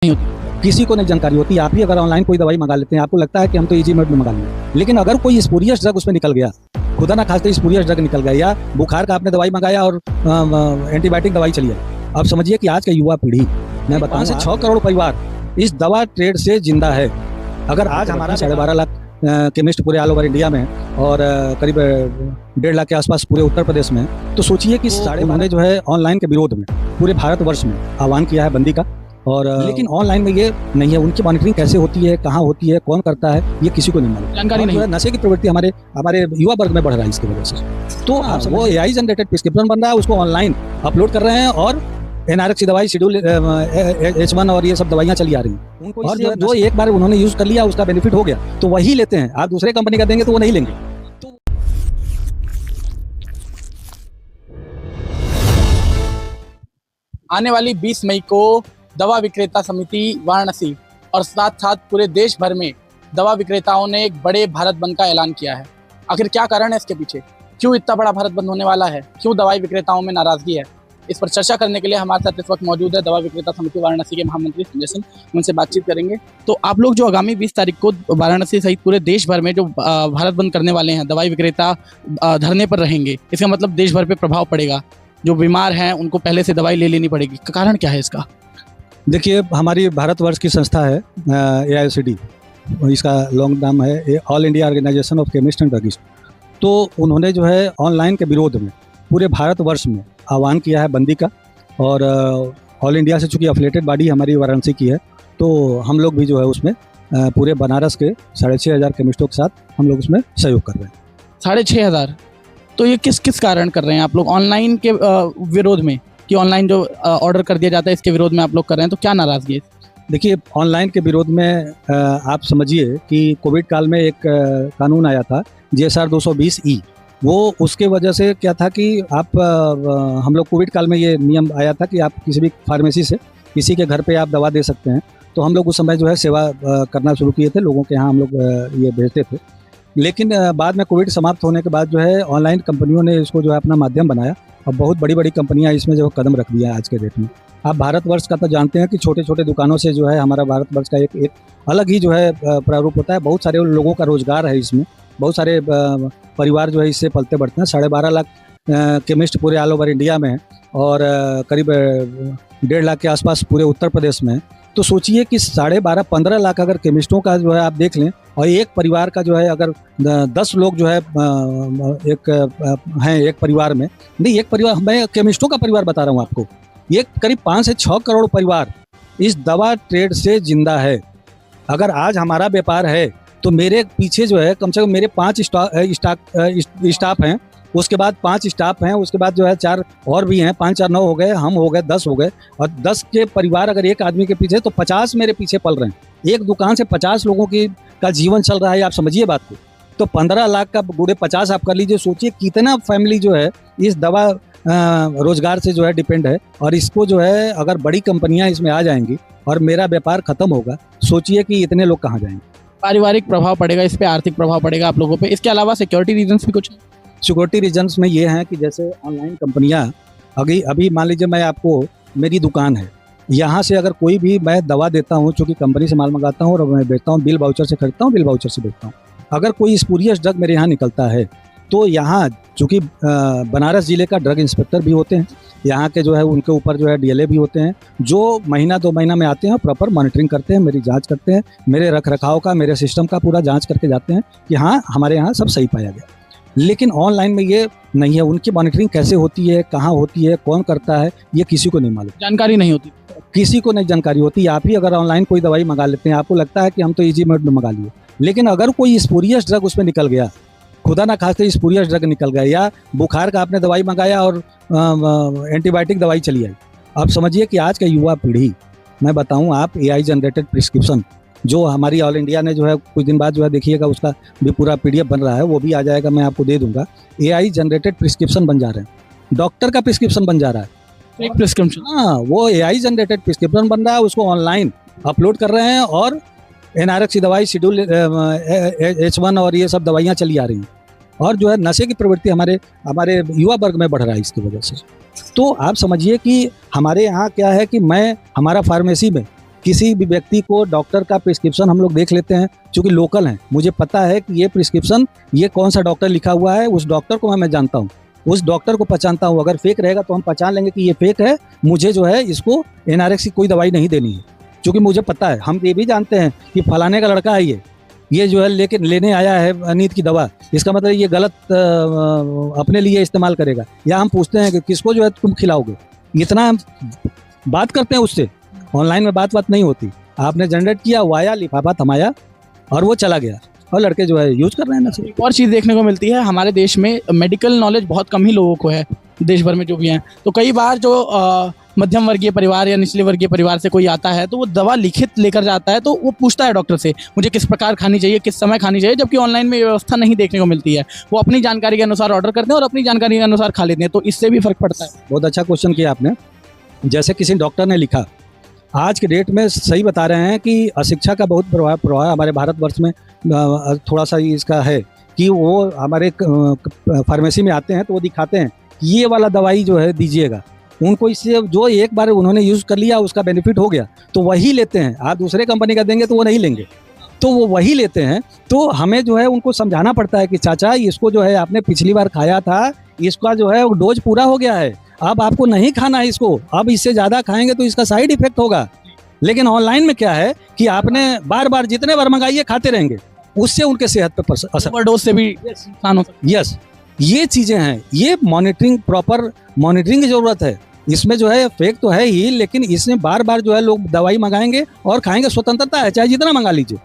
नहीं होती। किसी को नहीं जानकारी होती। आप ही अगर ऑनलाइन कोई दवाई मंगा लेते हैं, आपको लगता है कि हम तो इजी मेड में मंगा लेंगे, लेकिन अगर कोई स्पूरियस ड्रग उसमें निकल गया, खुदा ना खास्ते स्पूरियस ड्रग निकल गया, या बुखार का आपने दवाई मंगाया और एंटीबायोटिक दवाई चली आई। अब समझिए कि आज का युवा पीढ़ी, मैं बताऊं, 5 से 6 करोड़ परिवार इस दवा ट्रेड से जिंदा है। अगर आज हमारा 12.5 लाख केमिस्ट पूरे ऑल ओवर इंडिया में और करीब 1.5 लाख के आसपास पूरे उत्तर प्रदेश में, तो सोचिए कि उन्होंने जो है ऑनलाइन के विरोध में पूरे भारतवर्ष में आह्वान किया है बंदी का। और लेकिन ऑनलाइन में ये नहीं है, उनकी मॉनिटरिंग कैसे होती है, कहाँ होती है, कौन करता है, ये किसी को नहीं मालूम, जानकारी नहीं है। नशे की प्रवृत्ति हमारे युवा वर्ग में बढ़ रहा है इसकी वजह से। तो वो AI जनरेटेड प्रिस्क्रिप्शन बन रहा है, उसको ऑनलाइन अपलोड कर रहे हैं और NRX की दवाई शेड्यूल H1 और ये सब दवाइयाँ चली आ रही हैं। और जो एक बार उन्होंने यूज कर लिया, उसका बेनिफिट हो गया, तो वही लेते हैं। आप दूसरे कंपनी का देंगे तो वो नहीं लेंगे। आने वाली 20 मई को दवा विक्रेता समिति वाराणसी और साथ साथ पूरे देश भर में दवा विक्रेताओं ने एक बड़े भारत बंद का ऐलान किया है। आखिर क्या कारण है इसके पीछे, क्यों इतना बड़ा भारत बंद होने वाला है, क्यों दवाई विक्रेताओं में नाराजगी है, इस पर चर्चा करने के लिए हमारे साथ इस वक्त मौजूद है दवा विक्रेता समिति वाराणसी के महामंत्री संजय सिंह। उनसे बातचीत करेंगे। तो आप लोग जो आगामी 20 तारीख को वाराणसी सहित पूरे देश भर में जो भारत बंद करने वाले हैं, दवाई विक्रेता धरने पर रहेंगे, इसका मतलब देश भर पे प्रभाव पड़ेगा, जो बीमार हैं उनको पहले से दवाई ले लेनी पड़ेगी। कारण क्या है इसका? देखिए, हमारी भारतवर्ष की संस्था है AIOCD, इसका लॉन्ग नाम है all India organisation of chemist and druggist. तो उन्होंने जो है ऑनलाइन के विरोध में पूरे भारतवर्ष में आह्वान किया है बंदी का। और ऑल इंडिया से चूँकि एफिलिएटेड बॉडी हमारी वाराणसी की है, तो हम लोग भी जो है उसमें पूरे बनारस के 6,500 केमिस्टों के साथ हम लोग उसमें सहयोग कर रहे हैं। 6,500? तो ये किस कारण कर रहे हैं आप लोग? ऑनलाइन के विरोध में, कि ऑनलाइन जो ऑर्डर कर दिया जाता है इसके विरोध में आप लोग कर रहे हैं, तो क्या नाराजगी है? देखिए, ऑनलाइन के विरोध में आप समझिए कि कोविड काल में एक कानून आया था GSR 220E। वो उसके वजह से क्या था कि आप हम लोग कोविड काल में ये नियम आया था कि आप किसी भी फार्मेसी से किसी के घर पे आप दवा दे सकते हैं। तो हम लोग उस समय जो है सेवा करना शुरू किए थे, लोगों के यहाँ हम लोग ये भेजते थे। लेकिन बाद में कोविड समाप्त होने के बाद जो है ऑनलाइन कंपनियों ने इसको जो है अपना माध्यम बनाया और बहुत बड़ी बड़ी कंपनियां इसमें जो कदम रख दिया आज के डेट में। आप भारतवर्ष का तो जानते हैं कि छोटे छोटे दुकानों से जो है हमारा भारतवर्ष का एक अलग ही जो है प्रारूप होता है। बहुत सारे लोगों का रोजगार है इसमें, बहुत सारे परिवार जो है इससे पलते बढ़ते हैं। 12.5 लाख केमिस्ट पूरे ऑल ओवर इंडिया में और करीब 1.5 लाख के आसपास पूरे उत्तर प्रदेश में। तो सोचिए कि 12.5-15 लाख अगर केमिस्टों का जो है आप देख लें, और एक परिवार का जो है अगर 10 लोग जो है एक परिवार में, नहीं एक परिवार, मैं केमिस्टों का परिवार बता रहा हूँ आपको, ये करीब 5 से 6 करोड़ परिवार इस दवा ट्रेड से जिंदा है। अगर आज हमारा व्यापार है तो मेरे पीछे जो है कम से कम मेरे 5 स्टाफ हैं, उसके बाद 5 स्टाफ हैं, उसके बाद जो है 4 और भी हैं, 5 4 9 हो गए, हम हो गए 10 हो गए, और 10 के परिवार अगर एक आदमी के पीछे, तो 50 मेरे पीछे पल रहे हैं। एक दुकान से 50 लोगों का जीवन चल रहा है, आप समझिए बात को। तो 15 लाख का गुड़े 50 आप कर लीजिए, सोचिए कितना फैमिली जो है इस दवा रोजगार से जो है डिपेंड है। और इसको जो है अगर बड़ी कंपनियां इसमें आ जाएंगी और मेरा व्यापार खत्म होगा, सोचिए कि इतने लोग कहाँ जाएंगे। पारिवारिक प्रभाव पड़ेगा इस पे, आर्थिक प्रभाव पड़ेगा आप लोगों पे। इसके अलावा सिक्योरिटी रीजंस भी कुछ? सिक्योरिटी रीजन्स में ये हैं कि जैसे ऑनलाइन कंपनियां अभी मान लीजिए मैं आपको, मेरी दुकान है, यहाँ से अगर कोई भी मैं दवा देता हूँ, चूँकि कंपनी से माल मंगाता हूँ और मैं बेचता हूँ, बिल वाउचर से खरीदता हूँ, बिल वाउचर से बेचता हूँ। अगर कोई स्पूरियस ड्रग मेरे यहाँ निकलता है, तो यहाँ चूँकि बनारस ज़िले का ड्रग इंस्पेक्टर भी होते हैं, यहाँ के जो है उनके ऊपर जो है DLA भी होते हैं, जो महीना 2 महीना में आते हैं, प्रॉपर मॉनिटरिंग करते हैं, मेरी जांच करते हैं, मेरे रख रखाव का, मेरे सिस्टम का पूरा जांच करके जाते हैं कि हाँ हमारे यहाँ सब सही पाया गया। लेकिन ऑनलाइन में ये नहीं है, उनकी मॉनिटरिंग कैसे होती है, कहाँ होती है, कौन करता है, ये किसी को नहीं मालूम, जानकारी नहीं होती। किसी को नहीं जानकारी होती। आप ही अगर ऑनलाइन कोई दवाई मंगा लेते हैं, आपको लगता है कि हम तो इजी मेड में मंगा लिए, लेकिन अगर कोई स्पूरियस ड्रग उसमें निकल गया, खुदा ना खास्ते स्पूरियस ड्रग निकल गया, या बुखार का आपने दवाई मंगाया और एंटीबायोटिक दवाई चली आई। आप समझिए कि आज का युवा पीढ़ी, मैं बताऊं, आप AI जनरेटेड प्रिस्क्रिप्शन जो हमारी ऑल इंडिया ने जो है कुछ दिन बाद जो है देखिएगा, उसका भी पूरा PDF बन रहा है, वो भी आ जाएगा, मैं आपको दे दूंगा। AI जनरेटेड प्रिस्क्रिप्शन बन जा रहे हैं, डॉक्टर का प्रिस्क्रिप्शन बन जा रहा है, एक प्रिस्क्रिप्शन। हाँ, वो AI जनरेटेड प्रिस्क्रिप्शन बन रहा है, उसको ऑनलाइन अपलोड कर रहे हैं और NRX की दवाई शेड्यूल H1 और ये सब दवाइयाँ चली आ रही हैं। और जो है नशे की प्रवृत्ति हमारे युवा वर्ग में बढ़ रहा है इसकी वजह से। तो आप समझिए कि हमारे यहाँ क्या है कि हमारा फार्मेसी में किसी भी व्यक्ति को डॉक्टर का प्रिस्क्रिप्शन हम लोग देख लेते हैं, क्योंकि लोकल हैं, मुझे पता है कि ये प्रिस्क्रिप्शन ये कौन सा डॉक्टर लिखा हुआ है, उस डॉक्टर को मैं जानता हूँ, उस डॉक्टर को पहचानता हूँ। अगर फेक रहेगा तो हम पहचान लेंगे कि ये फेक है, मुझे जो है इसको NRX की कोई दवाई नहीं देनी है, क्योंकि मुझे पता है। हम ये भी जानते हैं कि फलाने का लड़का है, ये जो है लेने आया है नींद की दवा, इसका मतलब ये गलत अपने लिए इस्तेमाल करेगा। या हम पूछते हैं कि किसको जो है तुम खिलाओगे, इतना हम बात करते हैं उससे। ऑनलाइन में बात नहीं होती, आपने जनरेट किया, वो आया, लिफाफा थमाया और वो चला गया, और लड़के जो है यूज कर रहे हैं ना। एक और चीज़ देखने को मिलती है, हमारे देश में मेडिकल नॉलेज बहुत कम ही लोगों को है, देश भर में जो भी हैं। तो कई बार जो मध्यम वर्गीय परिवार या निचले वर्गीय परिवार से कोई आता है तो वो दवा लिखित लेकर जाता है, तो वो पूछता है डॉक्टर से मुझे किस प्रकार खानी चाहिए, किस समय खानी चाहिए, जबकि ऑनलाइन में व्यवस्था नहीं देखने को मिलती है। वो अपनी जानकारी के अनुसार ऑर्डर करते हैं और अपनी जानकारी के अनुसार खा लेते हैं, तो इससे भी फर्क पड़ता है। बहुत अच्छा क्वेश्चन किया आपने। जैसे किसी डॉक्टर ने लिखा, आज के डेट में सही बता रहे हैं कि अशिक्षा का बहुत प्रभाव हमारे भारतवर्ष में थोड़ा सा इसका है कि वो हमारे फार्मेसी में आते हैं तो वो दिखाते हैं ये वाला दवाई जो है दीजिएगा, उनको इससे जो एक बार उन्होंने यूज़ कर लिया उसका बेनिफिट हो गया तो वही लेते हैं। आप दूसरे कंपनी का देंगे तो वो नहीं लेंगे, तो वो वही लेते हैं। तो हमें जो है उनको समझाना पड़ता है कि चाचा इसको जो है आपने पिछली बार खाया था, इसका जो है डोज पूरा हो गया है, अब आपको नहीं खाना है इसको, अब इससे ज़्यादा खाएंगे तो इसका साइड इफेक्ट होगा। लेकिन ऑनलाइन में क्या है कि आपने बार बार जितने बार मंगाइए खाते रहेंगे, उससे उनके सेहत पर असर, ओवरडोज से भी नुकसान हो सकता है। यस, ये चीज़ें हैं, ये मॉनिटरिंग, प्रॉपर मॉनिटरिंग की ज़रूरत है। इसमें जो है फेक तो है ही, लेकिन इसमें बार बार जो है लोग दवाई मंगाएंगे और खाएंगे, स्वतंत्रता है, चाहे जितना मंगा लीजिए।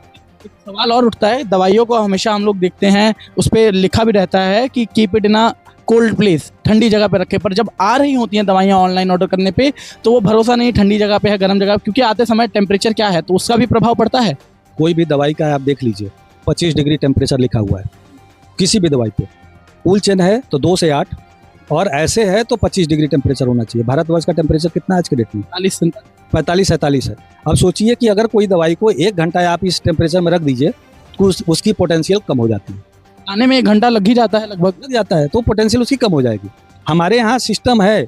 एक सवाल और उठता है, दवाइयों को हमेशा हम लोग देखते हैं उस पर लिखा भी रहता है कि keep it in a cold place, ठंडी जगह पे रखे, पर जब आ रही होती हैं दवाइयाँ ऑनलाइन ऑर्डर करने पे तो वो भरोसा नहीं ठंडी जगह पे है गर्म जगह, क्योंकि आते समय टेम्परेचर क्या है तो उसका भी प्रभाव पड़ता है। कोई भी दवाई का आप देख लीजिए 25 डिग्री टेम्परेचर लिखा हुआ है किसी भी दवाई पे, कूल चेन है तो 2 से 8 और ऐसे है तो 25 डिग्री टेम्परेचर होना चाहिए। भारतवर्ष का टेम्परेचर कितना है आज के डेट में? 45-47 है। अब सोचिए कि अगर कोई दवाई को 1 घंटा आप इस टेम्परेचर में रख दीजिए तो उसकी पोटेंशियल कम हो जाती है। आने में 1 घंटा लग ही जाता है, लगभग लग जाता है, तो पोटेंशियल उसकी कम हो जाएगी। हमारे यहाँ सिस्टम है,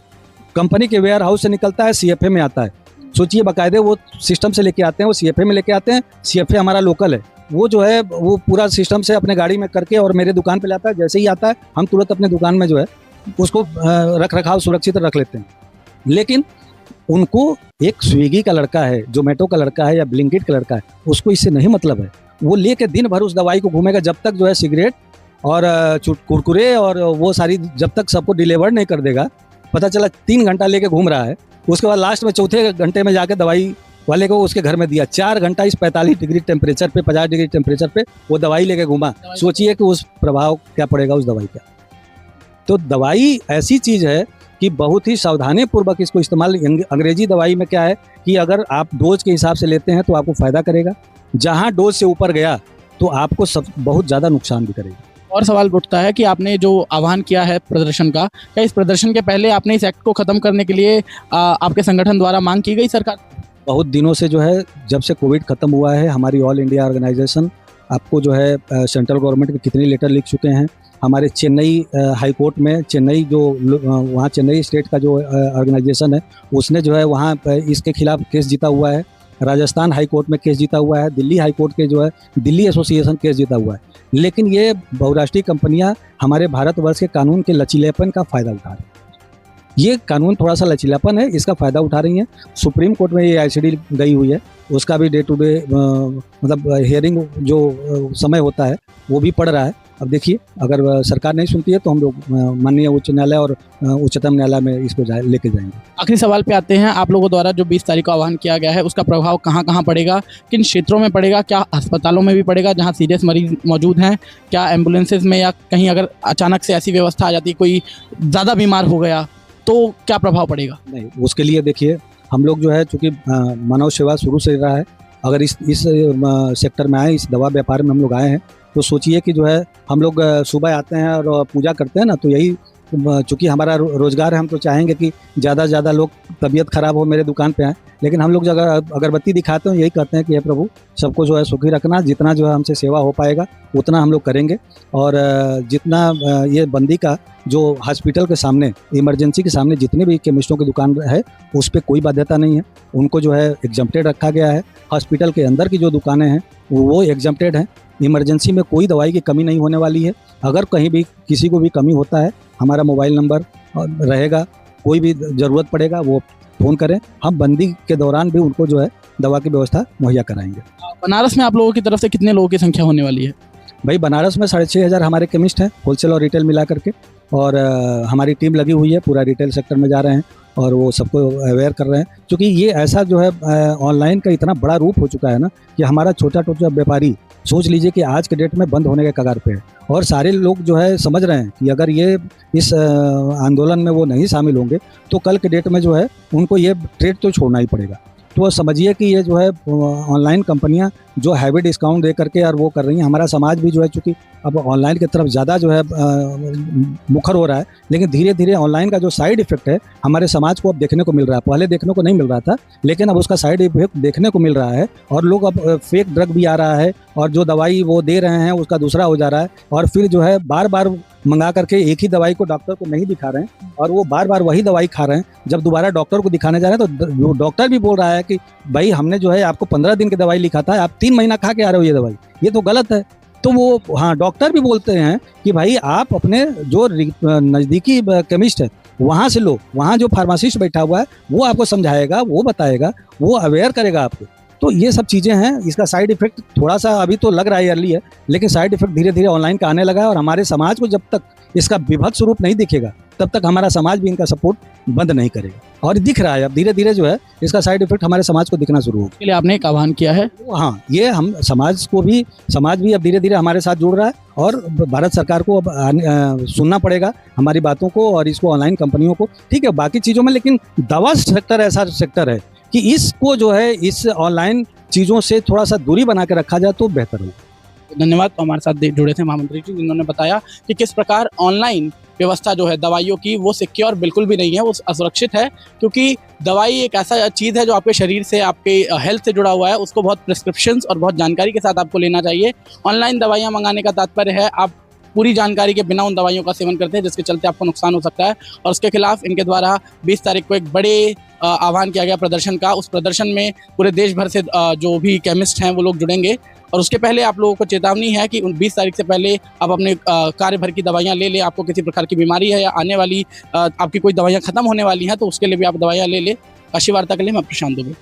कंपनी के वेयर हाउस से निकलता है, CFA में आता है। सोचिए बाकायदे वो सिस्टम से लेके आते हैं, वो CFA में लेके आते हैं। CFA हमारा लोकल है, वो जो है वो पूरा सिस्टम से अपने गाड़ी में करके और मेरे दुकान पे लाता है। जैसे ही आता है हम तुरंत अपने दुकान में जो है उसको रख रखाव सुरक्षित रख लेते हैं। लेकिन उनको एक स्विगी का लड़का है, जोमेटो का लड़का है या ब्लिंकिट का लड़का है, उसको इससे नहीं मतलब है। वो लेके दिन भर उस दवाई को घूमेगा जब तक जो है सिगरेट और कुरकुरे और वो सारी जब तक सबको डिलीवर नहीं कर देगा। पता चला 3 घंटा लेके घूम रहा है, उसके बाद लास्ट में चौथे घंटे में जाके दवाई वाले को उसके घर में दिया। 4 घंटा इस 45 डिग्री टेम्परेचर पे, 50 डिग्री टेम्परेचर पे वो दवाई लेके घूमा। सोचिए कि उस प्रभाव क्या पड़ेगा उस दवाई का। तो दवाई ऐसी चीज़ है कि बहुत ही सावधानी पूर्वक इसको इस्तेमाल। अंग्रेजी दवाई में क्या है कि अगर आप डोज के हिसाब से लेते हैं तो आपको फ़ायदा करेगा, जहाँ डोज से ऊपर गया तो आपको बहुत ज़्यादा नुकसान भी करेगा। और सवाल उठता है कि आपने जो आह्वान किया है प्रदर्शन का, क्या इस प्रदर्शन के पहले आपने इस एक्ट को ख़त्म करने के लिए आपके संगठन द्वारा मांग की गई सरकार? बहुत दिनों से जो है, जब से कोविड ख़त्म हुआ है, हमारी ऑल इंडिया ऑर्गेनाइजेशन आपको जो है सेंट्रल गवर्नमेंट के कितने लेटर लिख चुके हैं। हमारे चेन्नई हाई कोर्ट में, चेन्नई जो वहाँ चेन्नई स्टेट का जो ऑर्गेनाइजेशन है उसने जो है वहाँ इसके खिलाफ केस जीता हुआ है। राजस्थान हाई कोर्ट में केस जीता हुआ है। दिल्ली हाई कोर्ट के जो है दिल्ली एसोसिएशन केस जीता हुआ है। लेकिन ये बहुराष्ट्रीय कंपनियां हमारे भारतवर्ष के कानून के लचीलेपन का फ़ायदा उठा रही हैं। ये कानून थोड़ा सा लचीलापन है, इसका फ़ायदा उठा रही हैं। सुप्रीम कोर्ट में ये ICD गई हुई है, उसका भी डे टू डे मतलब हियरिंग जो समय होता है वो भी पड़ रहा है। अब देखिए, अगर सरकार नहीं सुनती है तो हम लोग माननीय उच्च न्यायालय और उच्चतम न्यायालय में इसको लेके जाएंगे। आखिरी सवाल पे आते हैं, आप लोगों द्वारा जो 20 तारीख को आह्वान किया गया है उसका प्रभाव कहाँ कहाँ पड़ेगा, किन क्षेत्रों में पड़ेगा? क्या अस्पतालों में भी पड़ेगा जहाँ सीरियस मरीज मौजूद हैं? क्या एम्बुलेंसेज में, या कहीं अगर अचानक से ऐसी व्यवस्था आ जाती, कोई ज़्यादा बीमार हो गया तो क्या प्रभाव पड़ेगा? नहीं, उसके लिए देखिए हम लोग जो है चूँकि मानव सेवा शुरू से रहा है, अगर इस सेक्टर में आए, इस दवा व्यापार में हम लोग आए हैं, तो सोचिए कि जो है हम लोग सुबह आते हैं और पूजा करते हैं ना, तो यही चूँकि हमारा रोज़गार है, हम तो चाहेंगे कि ज़्यादा से ज़्यादा लोग तबीयत ख़राब हो मेरे दुकान पे आएँ, लेकिन हम लोग जो अगरबत्ती दिखाते हैं यही कहते हैं कि हे प्रभु सबको जो है सुखी रखना, जितना जो है हमसे सेवा हो पाएगा उतना हम लोग करेंगे। और जितना ये बंदी का जो हॉस्पिटल के सामने, इमरजेंसी के सामने जितने भी केमिस्टों की दुकान है उस पर कोई बाध्यता नहीं है, उनको जो है एग्जम्प्टेड रखा गया है। हॉस्पिटल के अंदर की जो दुकानें हैं वो एग्जम्प्टेड हैं। इमरजेंसी में कोई दवाई की कमी नहीं होने वाली है। अगर कहीं भी किसी को भी कमी होता है, हमारा मोबाइल नंबर रहेगा, कोई भी ज़रूरत पड़ेगा वो फ़ोन करें, हम बंदी के दौरान भी उनको जो है दवा की व्यवस्था मुहैया कराएंगे। बनारस में आप लोगों की तरफ से कितने लोगों की संख्या होने वाली है? भाई बनारस में 6,500 हमारे केमिस्ट हैं, होलसेल और रिटेल मिला करके, और हमारी टीम लगी हुई है, पूरा रिटेल सेक्टर में जा रहे हैं और वो सबको अवेयर कर रहे हैं। क्योंकि ये ऐसा जो है ऑनलाइन का इतना बड़ा रूप हो चुका है ना कि हमारा छोटा व्यापारी सोच लीजिए कि आज के डेट में बंद होने के कगार पे है। और सारे लोग जो है समझ रहे हैं कि अगर ये इस आंदोलन में वो नहीं शामिल होंगे तो कल के डेट में जो है उनको ये ट्रेड तो छोड़ना ही पड़ेगा। तो समझिए कि ये जो है ऑनलाइन कंपनियां जो हैवी डिस्काउंट दे करके और वो कर रही हैं, हमारा समाज भी जो है चूँकि अब ऑनलाइन की तरफ ज़्यादा जो है मुखर हो रहा है, लेकिन धीरे धीरे ऑनलाइन का जो साइड इफ़ेक्ट है हमारे समाज को अब देखने को मिल रहा है। पहले देखने को नहीं मिल रहा था, लेकिन अब उसका साइड इफ़ेक्ट देखने को मिल रहा है और लोग अब फेक ड्रग भी आ रहा है और जो दवाई वो दे रहे हैं उसका दूसरा हो जा रहा है, और फिर जो है बार बार मंगा करके एक ही दवाई को डॉक्टर को नहीं दिखा रहे हैं और वो बार बार वही दवाई खा रहे हैं। जब दोबारा डॉक्टर को दिखाने जा रहे हैं तो डॉक्टर भी बोल रहा है कि भाई हमने जो है आपको 15 दिन की दवाई लिखा था, आप 3 महीना खा के आ रहे हो ये दवाई, ये तो गलत है। तो वो हाँ डॉक्टर भी बोलते हैं कि भाई आप अपने जो नज़दीकी केमिस्ट है वहाँ से लो, वहाँ जो फार्मासिस्ट बैठा हुआ है वो आपको समझाएगा, वो बताएगा, वो अवेयर करेगा आपको। तो ये सब चीज़ें हैं। इसका साइड इफ़ेक्ट थोड़ा सा अभी तो लग रहा है अर्ली है, लेकिन साइड इफ़ेक्ट धीरे धीरे ऑनलाइन का आने लगा है और हमारे समाज को जब तक इसका विभत्स रूप नहीं दिखेगा तब तक हमारा समाज भी इनका सपोर्ट बंद नहीं करेगा। और दिख रहा है अब धीरे धीरे जो है इसका साइड इफ़ेक्ट हमारे समाज को दिखना शुरू होगा। इसके लिए आपने एक आह्वान किया है? हाँ, ये हम समाज भी अब धीरे धीरे हमारे साथ जुड़ रहा है और भारत सरकार को अब सुनना पड़ेगा हमारी बातों को और इसको ऑनलाइन कंपनियों को, ठीक है, बाकी चीज़ों में, लेकिन दवा सेक्टर ऐसा सेक्टर है कि इसको जो है इस ऑनलाइन चीज़ों से थोड़ा सा दूरी बना के रखा जाए तो बेहतर होगा। धन्यवाद। तो हमारे साथ जुड़े थे महामंत्री जी, जिन्होंने बताया कि किस प्रकार ऑनलाइन व्यवस्था जो है दवाइयों की वो सिक्योर बिल्कुल भी नहीं है, वो असुरक्षित है, क्योंकि दवाई एक ऐसा चीज़ है जो आपके शरीर से, आपके हेल्थ से जुड़ा हुआ है, उसको बहुत प्रिस्क्रिप्शंस और बहुत जानकारी के साथ आपको लेना चाहिए। ऑनलाइन दवाइयाँ मंगाने का तात्पर्य है आप पूरी जानकारी के बिना उन दवाइयों का सेवन करते हैं, जिसके चलते आपको नुकसान हो सकता है। और उसके खिलाफ इनके द्वारा 20 तारीख को एक बड़े आह्वान किया गया प्रदर्शन का। उस प्रदर्शन में पूरे देश भर से जो भी केमिस्ट हैं वो लोग जुड़ेंगे। और उसके पहले आप लोगों को चेतावनी है कि 20 तारीख से पहले आप अपने कार्य भर की दवाइयाँ ले लें। आपको किसी प्रकार की बीमारी है या आने वाली आपकी कोई दवाइयाँ खत्म होने वाली हैं तो उसके लिए भी आप दवाइयाँ ले लें। काशी वार्ता के लिए मैं प्रशांत दुबे।